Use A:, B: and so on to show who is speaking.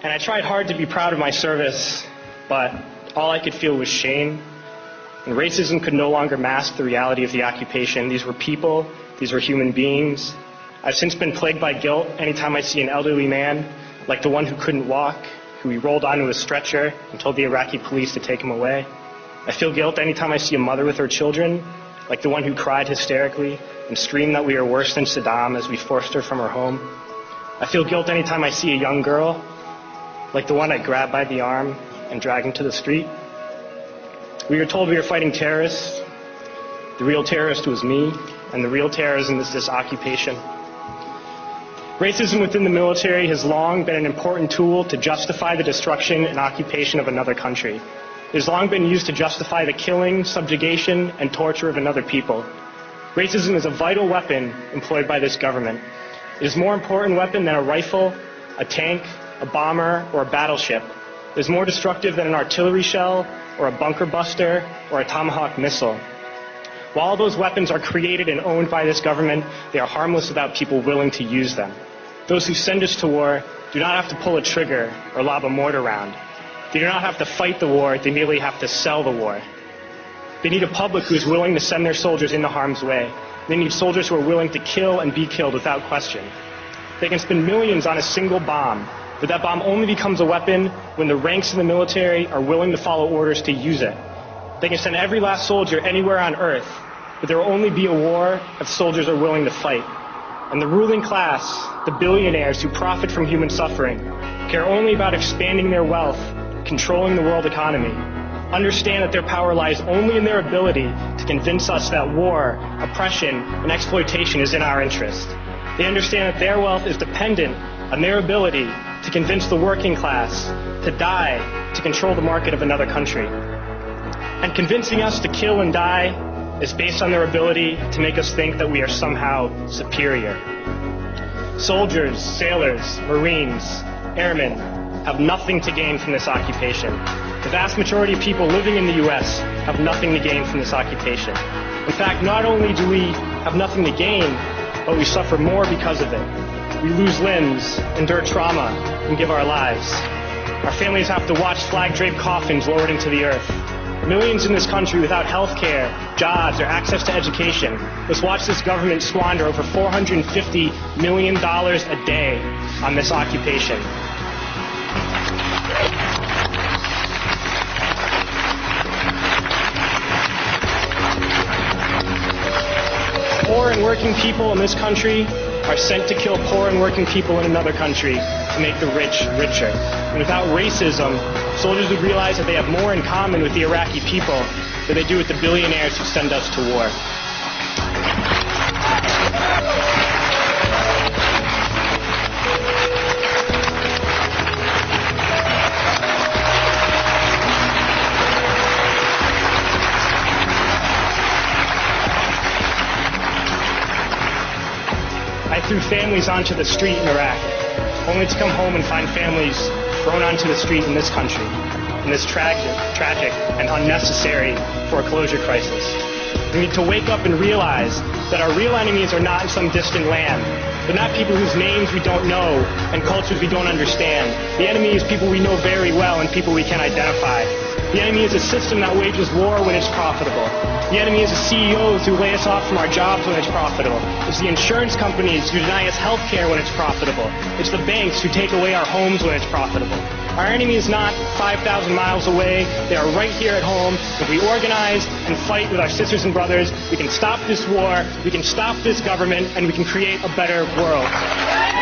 A: And I tried hard to be proud of my service, but all I could feel was shame. And racism could no longer mask the reality of the occupation. These were people, these were human beings. I've since been plagued by guilt anytime I see an elderly man, like the one who couldn't walk, who we rolled onto a stretcher and told the Iraqi police to take him away. I feel guilt anytime I see a mother with her children, like the one who cried hysterically and screamed that we are worse than Saddam as we forced her from her home. I feel guilt anytime I see a young girl, like the one I grabbed by the arm and dragged into the street. We were told we were fighting terrorists. The real terrorist was me, and the real terrorism is this occupation. Racism within the military has long been an important tool to justify the destruction and occupation of another country. It has long been used to justify the killing, subjugation, and torture of another people. Racism is a vital weapon employed by this government. It is a more important weapon than a rifle, a tank, a bomber, or a battleship. It is more destructive than an artillery shell, or a bunker buster, or a Tomahawk missile. While all those weapons are created and owned by this government, they are harmless without people willing to use them. Those who send us to war do not have to pull a trigger or lob a mortar round. They do not have to fight the war, they merely have to sell the war. They need a public who is willing to send their soldiers into harm's way. They need soldiers who are willing to kill and be killed without question. They can spend millions on a single bomb, but that bomb only becomes a weapon when the ranks of the military are willing to follow orders to use it. They can send every last soldier anywhere on earth, but there will only be a war if soldiers are willing to fight. And the ruling class, the billionaires who profit from human suffering, care only about expanding their wealth, controlling the world economy. Understand that their power lies only in their ability to convince us that war, oppression, and exploitation is in our interest. They understand that their wealth is dependent on their ability to convince the working class to die to control the market of another country. And convincing us to kill and die is based on their ability to make us think that we are somehow superior. Soldiers, sailors, Marines, airmen have nothing to gain from this occupation. The vast majority of people living in the U.S. have nothing to gain from this occupation. In fact, not only do we have nothing to gain, but we suffer more because of it. We lose limbs, endure trauma, and give our lives. Our families have to watch flag-draped coffins lowered into the earth. Millions in this country without health care, jobs, or access to education must watch this government squander over $450 million a day on this occupation. Poor and working people in this country are sent to kill poor and working people in another country to make the rich richer. And without racism, soldiers would realize that they have more in common with the Iraqi people than they do with the billionaires who send us to war. I threw families onto the street in Iraq, only to come home and find families thrown onto the street in this country, in this tragic and unnecessary foreclosure crisis. We need to wake up and realize that our real enemies are not in some distant land. They're not people whose names we don't know and cultures we don't understand. The enemy is people we know very well and people we can identify. The enemy is a system that wages war when it's profitable. The enemy is the CEOs who lay us off from our jobs when it's profitable. It's the insurance companies who deny us health care when it's profitable. It's the banks who take away our homes when it's profitable. Our enemy is not 5,000 miles away. They are right here at home. If we organize and fight with our sisters and brothers, we can stop this war, we can stop this government, and we can create a better world.